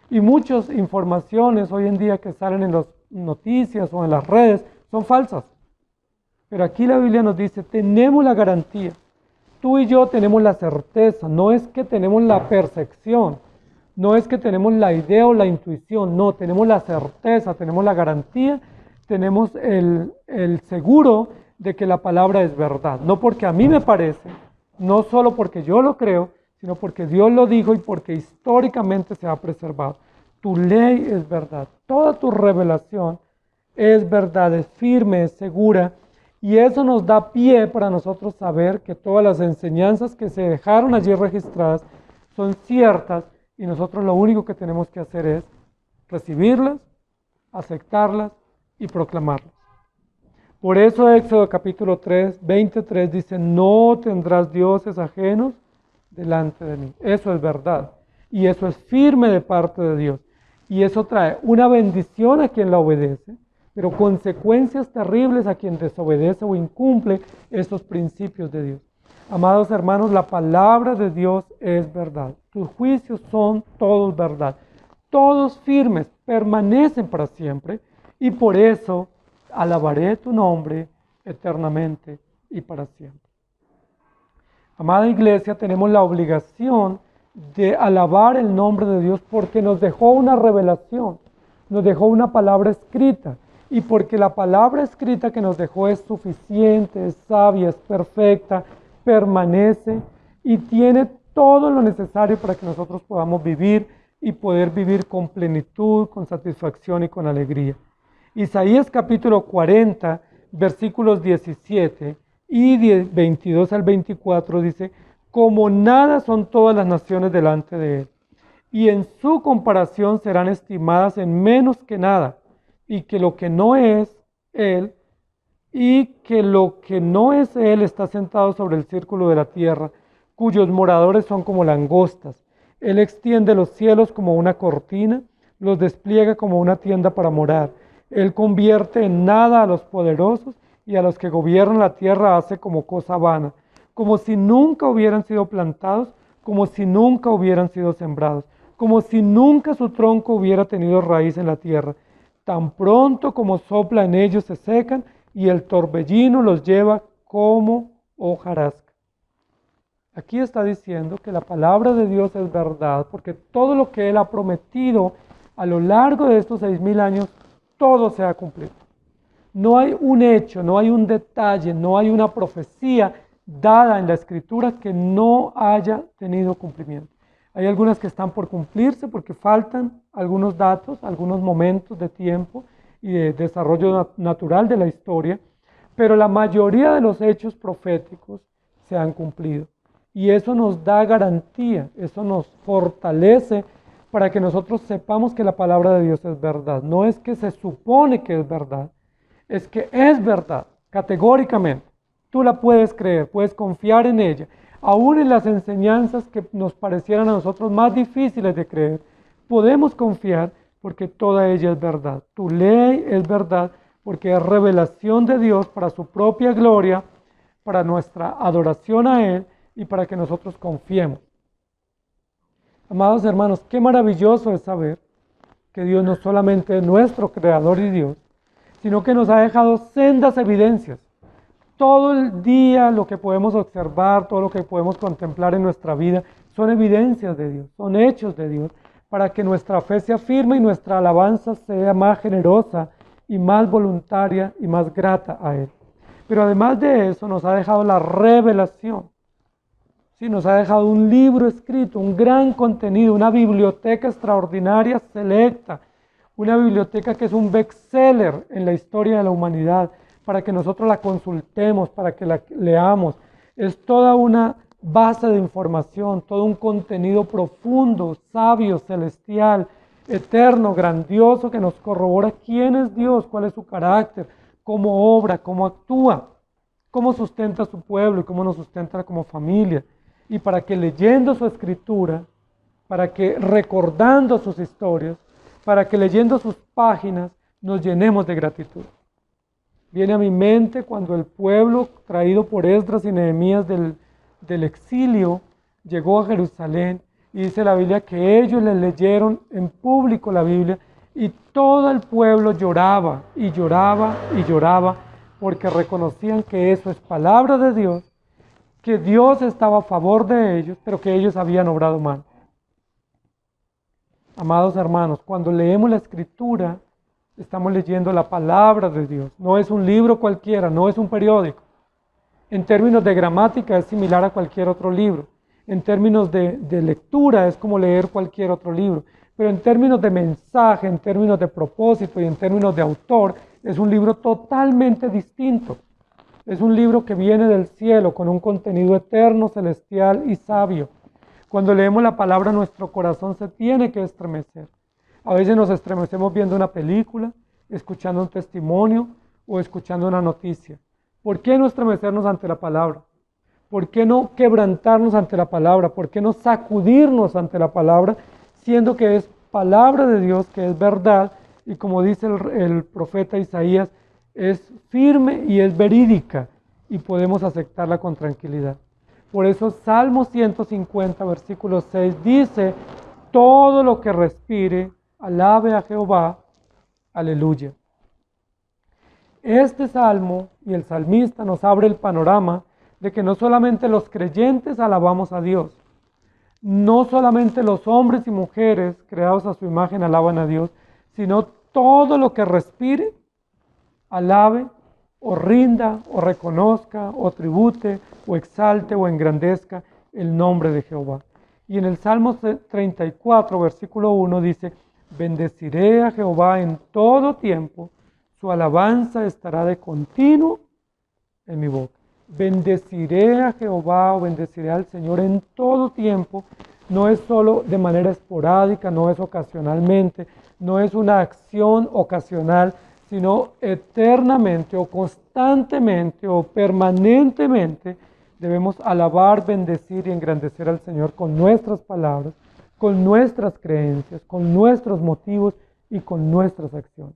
Y muchas informaciones hoy en día que salen en las noticias o en las redes son falsas. Pero aquí la Biblia nos dice, tenemos la garantía. Tú y yo tenemos la certeza, no es que tenemos la percepción, no es que tenemos la idea o la intuición, no, tenemos la certeza, tenemos la garantía, tenemos el seguro de que la palabra es verdad. No porque a mí me parece, no solo porque yo lo creo, sino porque Dios lo dijo y porque históricamente se ha preservado. Tu ley es verdad, toda tu revelación es verdad, es firme, es segura Y eso nos da pie para nosotros saber que todas las enseñanzas que se dejaron allí registradas son ciertas y nosotros lo único que tenemos que hacer es recibirlas, aceptarlas y proclamarlas. Por eso Éxodo capítulo 3, 23 dice, no tendrás dioses ajenos delante de mí. Eso es verdad y eso es firme de parte de Dios. Y eso trae una bendición a quien la obedece, pero consecuencias terribles a quien desobedece o incumple estos principios de Dios. Amados hermanos, la palabra de Dios es verdad. Tus juicios son todos verdad. Todos firmes, permanecen para siempre y por eso alabaré tu nombre eternamente y para siempre. Amada iglesia, tenemos la obligación de alabar el nombre de Dios porque nos dejó una revelación, nos dejó una palabra escrita y porque la palabra escrita que nos dejó es suficiente, es sabia, es perfecta, permanece y tiene todo lo necesario para que nosotros podamos vivir y poder vivir con plenitud, con satisfacción y con alegría. Isaías capítulo 40, versículos 17 y 22 al 24 dice, como nada son todas las naciones delante de él, y en su comparación serán estimadas en menos que nada, y que lo que no es él, y que lo que no es él está sentado sobre el círculo de la tierra, cuyos moradores son como langostas. Él extiende los cielos como una cortina, los despliega como una tienda para morar. Él convierte en nada a los poderosos y a los que gobiernan la tierra hace como cosa vana, como si nunca hubieran sido plantados, como si nunca hubieran sido sembrados, como si nunca su tronco hubiera tenido raíz en la tierra. Tan pronto como sopla en ellos se secan y el torbellino los lleva como hojarasca. Aquí está diciendo que la palabra de Dios es verdad, porque todo lo que Él ha prometido a lo largo de estos 6.000 años, todo se ha cumplido. No hay un hecho, no hay un detalle, no hay una profecía dada en la Escritura que no haya tenido cumplimiento. Hay algunas que están por cumplirse porque faltan algunos datos, algunos momentos de tiempo y de desarrollo natural de la historia, pero la mayoría de los hechos proféticos se han cumplido. Y eso nos da garantía, eso nos fortalece para que nosotros sepamos que la palabra de Dios es verdad. No es que se supone que es verdad, es que es verdad, categóricamente. Tú la puedes creer, puedes confiar en ella. Aún en las enseñanzas que nos parecieran a nosotros más difíciles de creer, podemos confiar porque toda ella es verdad. Tu ley es verdad porque es revelación de Dios para su propia gloria, para nuestra adoración a Él y para que nosotros confiemos. Amados hermanos, qué maravilloso es saber que Dios no solamente es nuestro creador y Dios, sino que nos ha dejado sendas evidencias. Todo el día lo que podemos observar, todo lo que podemos contemplar en nuestra vida son evidencias de Dios, son hechos de Dios, para que nuestra fe sea firme y nuestra alabanza sea más generosa y más voluntaria y más grata a Él. Pero además de eso nos ha dejado la revelación. Sí, nos ha dejado un libro escrito, un gran contenido, una biblioteca extraordinaria, selecta, una biblioteca que es un bestseller en la historia de la humanidad, para que nosotros la consultemos, para que la leamos. Es toda una base de información, todo un contenido profundo, sabio, celestial, eterno, grandioso, que nos corrobora quién es Dios, cuál es su carácter, cómo obra, cómo actúa, cómo sustenta a su pueblo y cómo nos sustenta como familia. Y para que leyendo su escritura, para que recordando sus historias, para que leyendo sus páginas nos llenemos de gratitud. Viene a mi mente cuando el pueblo traído por Esdras y Nehemías del exilio llegó a Jerusalén y dice la Biblia que ellos les leyeron en público la Biblia y todo el pueblo lloraba y lloraba y lloraba porque reconocían que eso es palabra de Dios, que Dios estaba a favor de ellos, pero que ellos habían obrado mal. Amados hermanos, cuando leemos la Escritura, estamos leyendo la palabra de Dios. No es un libro cualquiera, no es un periódico. En términos de gramática es similar a cualquier otro libro. En términos de lectura es como leer cualquier otro libro. Pero en términos de mensaje, en términos de propósito y en términos de autor, es un libro totalmente distinto. Es un libro que viene del cielo con un contenido eterno, celestial y sabio. Cuando leemos la palabra, nuestro corazón se tiene que estremecer. A veces nos estremecemos viendo una película, escuchando un testimonio o escuchando una noticia. ¿Por qué no estremecernos ante la palabra? ¿Por qué no quebrantarnos ante la palabra? ¿Por qué no sacudirnos ante la palabra, siendo que es palabra de Dios, que es verdad, y como dice el profeta Isaías, es firme y es verídica, y podemos aceptarla con tranquilidad? Por eso Salmo 150, versículo 6 dice, todo lo que respire, alabe a Jehová, aleluya. Este salmo y el salmista nos abre el panorama de que no solamente los creyentes alabamos a Dios, no solamente los hombres y mujeres creados a su imagen alaban a Dios, sino todo lo que respire, alabe o rinda o reconozca o tribute o exalte o engrandezca el nombre de Jehová. Y en el Salmo 34, versículo 1 dice, bendeciré a Jehová en todo tiempo, su alabanza estará de continuo en mi boca. Bendeciré a Jehová o bendeciré al Señor en todo tiempo. No es solo de manera esporádica, no es ocasionalmente, no es una acción ocasional, sino eternamente o constantemente o permanentemente debemos alabar, bendecir y engrandecer al Señor con nuestras palabras, con nuestras creencias, con nuestros motivos y con nuestras acciones.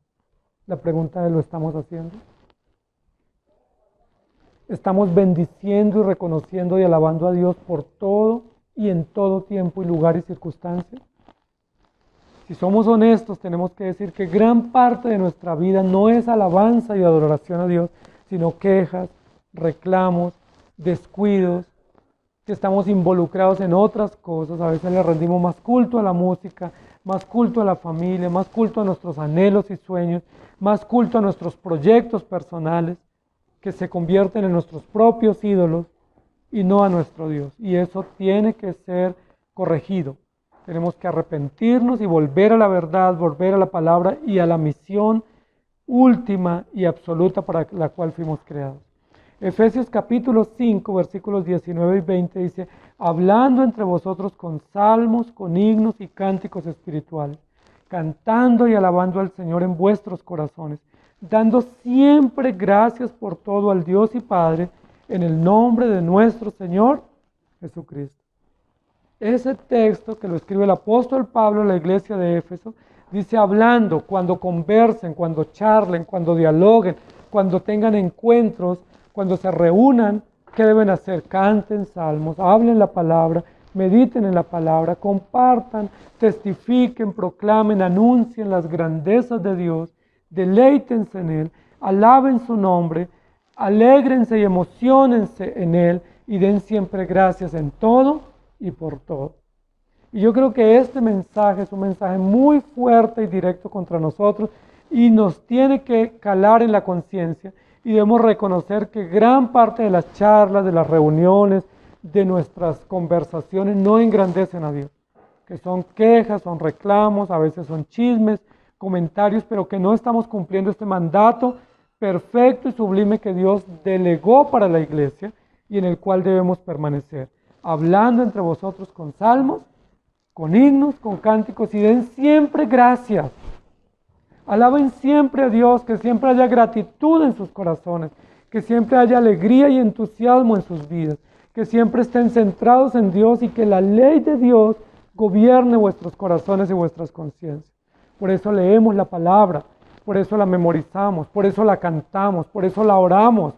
La pregunta es, ¿lo estamos haciendo? ¿Estamos bendiciendo y reconociendo y alabando a Dios por todo y en todo tiempo y lugar y circunstancia? Si somos honestos, tenemos que decir que gran parte de nuestra vida no es alabanza y adoración a Dios, sino quejas, reclamos, descuidos, que estamos involucrados en otras cosas. A veces le rendimos más culto a la música, más culto a la familia, más culto a nuestros anhelos y sueños, más culto a nuestros proyectos personales, que se convierten en nuestros propios ídolos y no a nuestro Dios. Y eso tiene que ser corregido. Tenemos que arrepentirnos y volver a la verdad, volver a la palabra y a la misión última y absoluta para la cual fuimos creados. Efesios capítulo 5, versículos 19 y 20 dice, hablando entre vosotros con salmos, con himnos y cánticos espirituales, cantando y alabando al Señor en vuestros corazones, dando siempre gracias por todo al Dios y Padre, en el nombre de nuestro Señor Jesucristo. Ese texto que lo escribe el apóstol Pablo en la iglesia de Éfeso, dice hablando, cuando conversen, cuando charlen, cuando dialoguen, cuando tengan encuentros, cuando se reúnan, ¿qué deben hacer? Canten salmos, hablen la palabra, mediten en la palabra, compartan, testifiquen, proclamen, anuncien las grandezas de Dios, deleítense en Él, alaben su nombre, alégrense y emocionense en Él y den siempre gracias en todo y por todo. Y yo creo que este mensaje es un mensaje muy fuerte y directo contra nosotros y nos tiene que calar en la conciencia y debemos reconocer que gran parte de las charlas, de las reuniones, de nuestras conversaciones no engrandecen a Dios, que son quejas, son reclamos, a veces son chismes, comentarios, pero que no estamos cumpliendo este mandato perfecto y sublime que Dios delegó para la iglesia y en el cual debemos permanecer, hablando entre vosotros con salmos, con himnos, con cánticos y den siempre gracias. Alaben siempre a Dios, que siempre haya gratitud en sus corazones, que siempre haya alegría y entusiasmo en sus vidas, que siempre estén centrados en Dios y que la ley de Dios gobierne vuestros corazones y vuestras conciencias. Por eso leemos la palabra, por eso la memorizamos, por eso la cantamos, por eso la oramos,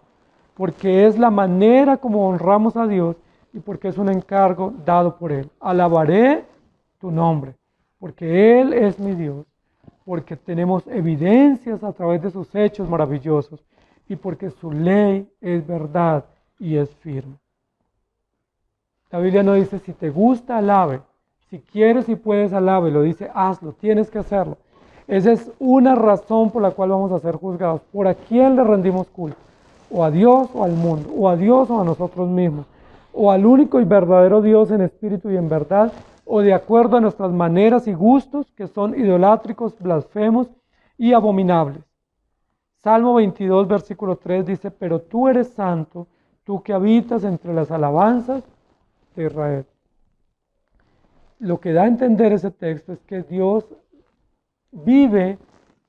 porque es la manera como honramos a Dios y porque es un encargo dado por Él. Alabaré tu nombre, porque Él es mi Dios, porque tenemos evidencias a través de sus hechos maravillosos y porque su ley es verdad y es firme. La Biblia no dice si te gusta, alabe, si quieres y puedes, alabe, lo dice hazlo, tienes que hacerlo. Esa es una razón por la cual vamos a ser juzgados. ¿Por a quién le rendimos culto? O a Dios o al mundo, o a Dios o a nosotros mismos, o al único y verdadero Dios en espíritu y en verdad, o de acuerdo a nuestras maneras y gustos que son idolátricos, blasfemos y abominables. Salmo 22, versículo 3 dice, pero tú eres santo, tú que habitas entre las alabanzas de Israel. Lo que da a entender ese texto es que Dios vive,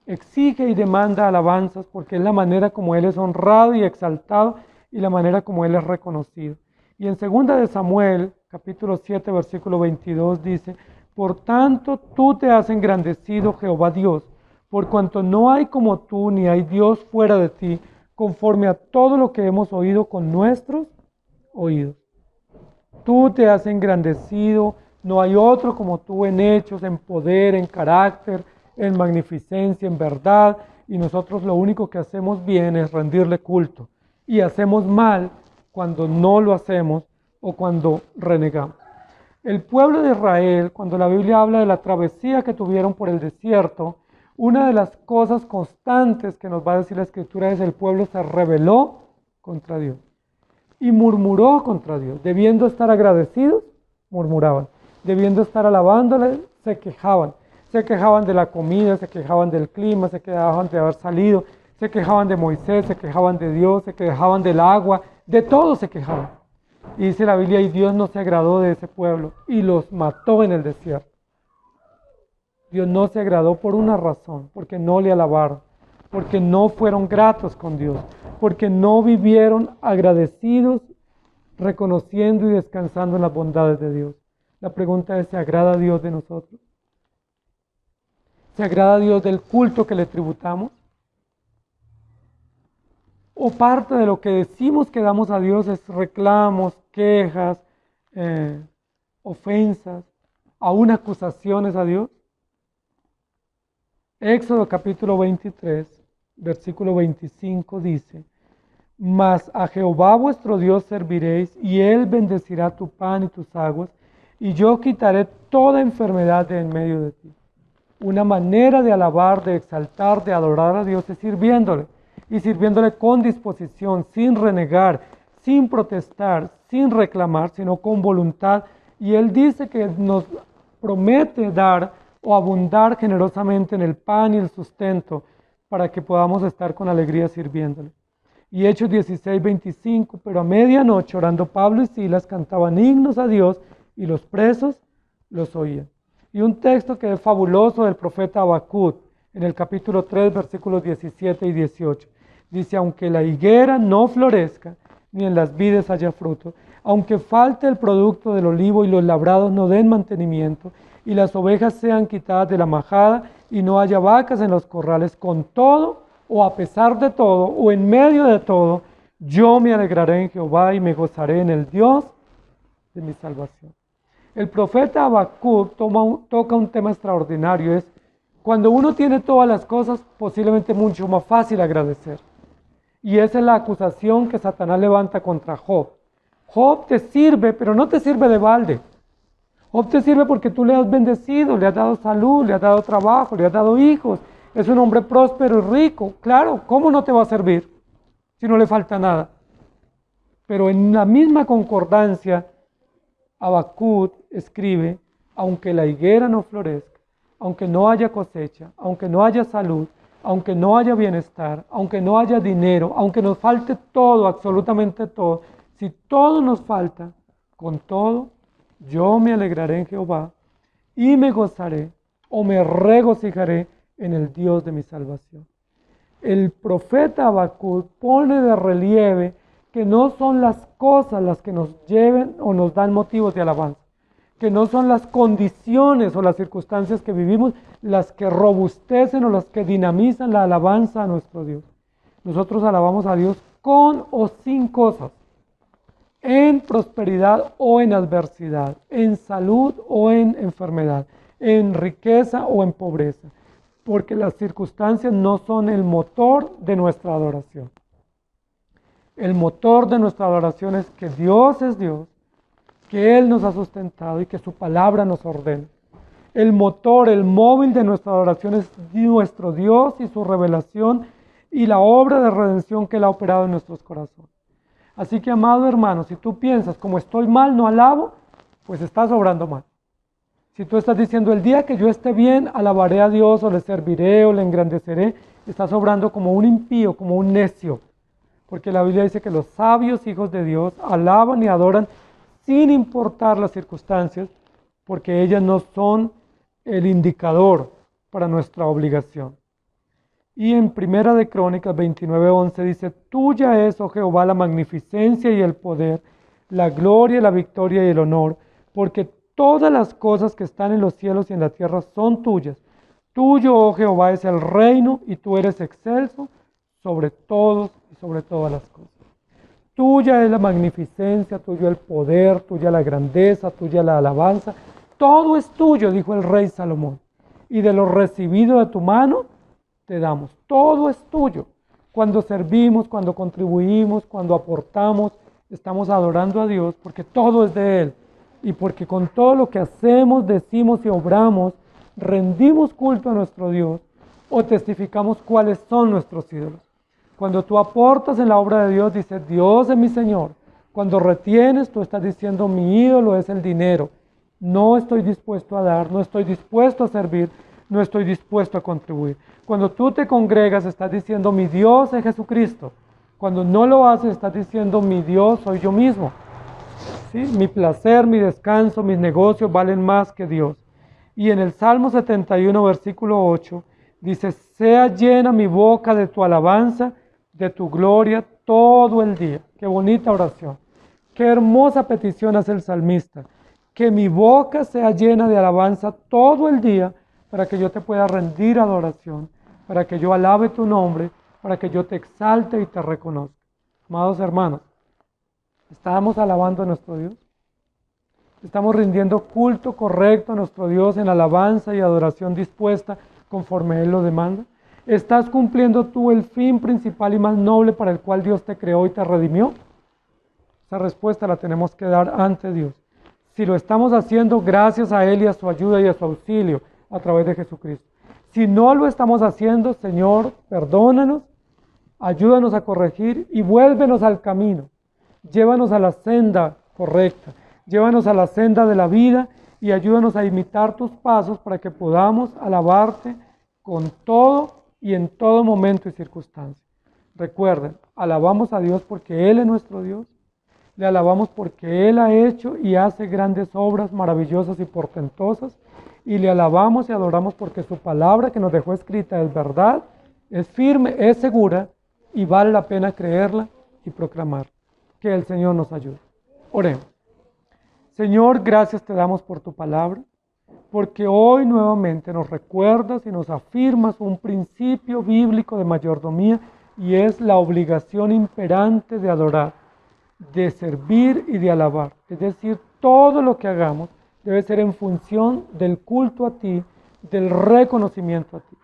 exige y demanda alabanzas porque es la manera como Él es honrado y exaltado y la manera como Él es reconocido. Y en 2 de Samuel, capítulo 7, versículo 22 dice, por tanto tú te has engrandecido, Jehová Dios, por cuanto no hay como tú ni hay Dios fuera de ti, conforme a todo lo que hemos oído con nuestros oídos. Tú te has engrandecido, no hay otro como tú en hechos, en poder, en carácter, en magnificencia, en verdad, y nosotros lo único que hacemos bien es rendirle culto, y hacemos mal cuando no lo hacemos o cuando renegamos. El pueblo de Israel, cuando la Biblia habla de la travesía que tuvieron por el desierto, una de las cosas constantes que nos va a decir la Escritura es el pueblo se rebeló contra Dios y murmuró contra Dios. Debiendo estar agradecidos, murmuraban. Debiendo estar alabándole, se quejaban. Se quejaban de la comida, se quejaban del clima, se quejaban de haber salido, se quejaban de Moisés, se quejaban de Dios, se quejaban del agua, de todo se quejaban. Y dice la Biblia, y Dios no se agradó de ese pueblo y los mató en el desierto. Dios no se agradó por una razón, porque no le alabaron, porque no fueron gratos con Dios, porque no vivieron agradecidos, reconociendo y descansando en las bondades de Dios. La pregunta es, ¿se agrada a Dios de nosotros? ¿Se agrada a Dios del culto que le tributamos? ¿O parte de lo que decimos que damos a Dios es reclamos, quejas, ofensas, aún acusaciones a Dios? Éxodo capítulo 23, versículo 25 dice, mas a Jehová vuestro Dios serviréis, y Él bendecirá tu pan y tus aguas, y yo quitaré toda enfermedad de en medio de ti. Una manera de alabar, de exaltar, de adorar a Dios es sirviéndole, y sirviéndole con disposición, sin renegar, sin protestar, sin reclamar, sino con voluntad. Y Él dice que nos promete dar o abundar generosamente en el pan y el sustento para que podamos estar con alegría sirviéndole. Y Hechos 16, 25, pero a medianoche orando Pablo y Silas cantaban himnos a Dios y los presos los oían. Y un texto que es fabuloso del profeta Habacuc en el capítulo 3, versículos 17 y 18. Dice, aunque la higuera no florezca, ni en las vides haya fruto, aunque falte el producto del olivo y los labrados no den mantenimiento, y las ovejas sean quitadas de la majada, y no haya vacas en los corrales, con todo, o a pesar de todo, o en medio de todo, yo me alegraré en Jehová y me gozaré en el Dios de mi salvación. El profeta Habacuc toca un tema extraordinario, es cuando uno tiene todas las cosas, posiblemente mucho más fácil agradecer. Y esa es la acusación que Satanás levanta contra Job. Job te sirve, pero no te sirve de balde. Job te sirve porque tú le has bendecido, le has dado salud, le has dado trabajo, le has dado hijos. Es un hombre próspero y rico. Claro, ¿cómo no te va a servir si no le falta nada? Pero en la misma concordancia, Habacuc escribe, aunque la higuera no florezca, aunque no haya cosecha, aunque no haya salud, aunque no haya bienestar, aunque no haya dinero, aunque nos falte todo, absolutamente todo, si todo nos falta, con todo, yo me alegraré en Jehová y me gozaré o me regocijaré en el Dios de mi salvación. El profeta Habacuc pone de relieve que no son las cosas las que nos lleven o nos dan motivos de alabanza, que no son las condiciones o las circunstancias que vivimos las que robustecen o las que dinamizan la alabanza a nuestro Dios. Nosotros alabamos a Dios con o sin cosas, en prosperidad o en adversidad, en salud o en enfermedad, en riqueza o en pobreza, porque las circunstancias no son el motor de nuestra adoración. El motor de nuestra adoración es que Dios es Dios, que Él nos ha sustentado y que su palabra nos ordena. El motor, el móvil de nuestra adoración es nuestro Dios y su revelación y la obra de redención que Él ha operado en nuestros corazones. Así que, amado hermano, si tú piensas, como estoy mal, no alabo, pues estás obrando mal. Si tú estás diciendo, el día que yo esté bien, alabaré a Dios, o le serviré, o le engrandeceré, estás obrando como un impío, como un necio, porque la Biblia dice que los sabios hijos de Dios alaban y adoran sin importar las circunstancias, porque ellas no son el indicador para nuestra obligación. Y en Primera de Crónicas 29:11 dice: tuya es, oh Jehová, la magnificencia y el poder, la gloria, la victoria y el honor, porque todas las cosas que están en los cielos y en la tierra son tuyas. Tuyo, oh Jehová, es el reino y tú eres excelso sobre todos y sobre todas las cosas. Tuya es la magnificencia, tuyo el poder, tuya la grandeza, tuya la alabanza. Todo es tuyo, dijo el rey Salomón. Y de lo recibido de tu mano te damos. Todo es tuyo. Cuando servimos, cuando contribuimos, cuando aportamos, estamos adorando a Dios porque todo es de Él. Y porque con todo lo que hacemos, decimos y obramos, rendimos culto a nuestro Dios o testificamos cuáles son nuestros ídolos. Cuando tú aportas en la obra de Dios, dices: Dios es mi Señor. Cuando retienes, tú estás diciendo: mi ídolo es el dinero. No estoy dispuesto a dar, no estoy dispuesto a servir, no estoy dispuesto a contribuir. Cuando tú te congregas, estás diciendo: mi Dios es Jesucristo. Cuando no lo haces, estás diciendo: mi Dios soy yo mismo. ¿Sí? Mi placer, mi descanso, mis negocios valen más que Dios. Y en el Salmo 71, versículo 8, dice: sea llena mi boca de tu alabanza, de tu gloria todo el día. Qué bonita oración. Qué hermosa petición hace el salmista. Que mi boca sea llena de alabanza todo el día, para que yo te pueda rendir adoración, para que yo alabe tu nombre, para que yo te exalte y te reconozca. Amados hermanos, ¿estamos alabando a nuestro Dios? ¿Estamos rindiendo culto correcto a nuestro Dios en alabanza y adoración dispuesta conforme Él lo demanda? ¿Estás cumpliendo tú el fin principal y más noble para el cual Dios te creó y te redimió? Esa respuesta la tenemos que dar ante Dios. Si lo estamos haciendo, gracias a Él y a su ayuda y a su auxilio a través de Jesucristo. Si no lo estamos haciendo, Señor, perdónanos, ayúdanos a corregir y vuélvenos al camino. Llévanos a la senda correcta, llévanos a la senda de la vida y ayúdanos a imitar tus pasos para que podamos alabarte con todo y en todo momento y circunstancia. Recuerden, alabamos a Dios porque Él es nuestro Dios, le alabamos porque Él ha hecho y hace grandes obras maravillosas y portentosas, y le alabamos y adoramos porque su palabra que nos dejó escrita es verdad, es firme, es segura y vale la pena creerla y proclamar. Que el Señor nos ayude. Oremos. Señor, gracias te damos por tu palabra, porque hoy nuevamente nos recuerdas y nos afirmas un principio bíblico de mayordomía, y es la obligación imperante de adorar, de servir y de alabar. Es decir, todo lo que hagamos debe ser en función del culto a ti, del reconocimiento a ti.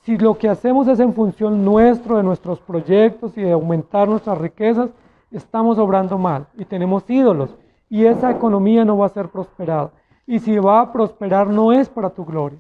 Si lo que hacemos es en función nuestro, de nuestros proyectos y de aumentar nuestras riquezas, estamos obrando mal y tenemos ídolos, y esa economía no va a ser prosperada. Y si va a prosperar, no es para tu gloria.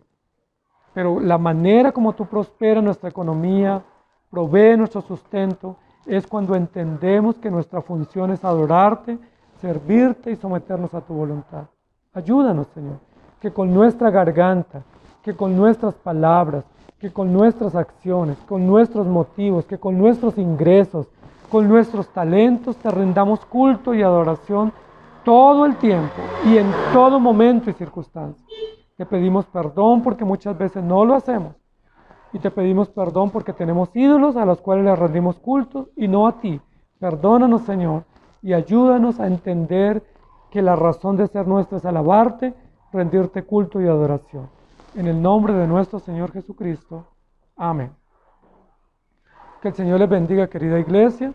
Pero la manera como tú prosperas nuestra economía, provee nuestro sustento, es cuando entendemos que nuestra función es adorarte, servirte y someternos a tu voluntad. Ayúdanos, Señor, que con nuestra garganta, que con nuestras palabras, que con nuestras acciones, con nuestros motivos, que con nuestros ingresos, con nuestros talentos te rindamos culto y adoración todo el tiempo y en todo momento y circunstancia. Te pedimos perdón porque muchas veces no lo hacemos, y te pedimos perdón porque tenemos ídolos a los cuales les rendimos culto y no a ti. Perdónanos, Señor, y ayúdanos a entender que la razón de ser nuestra es alabarte, rendirte culto y adoración. En el nombre de nuestro Señor Jesucristo. Amén. Que el Señor les bendiga, querida iglesia.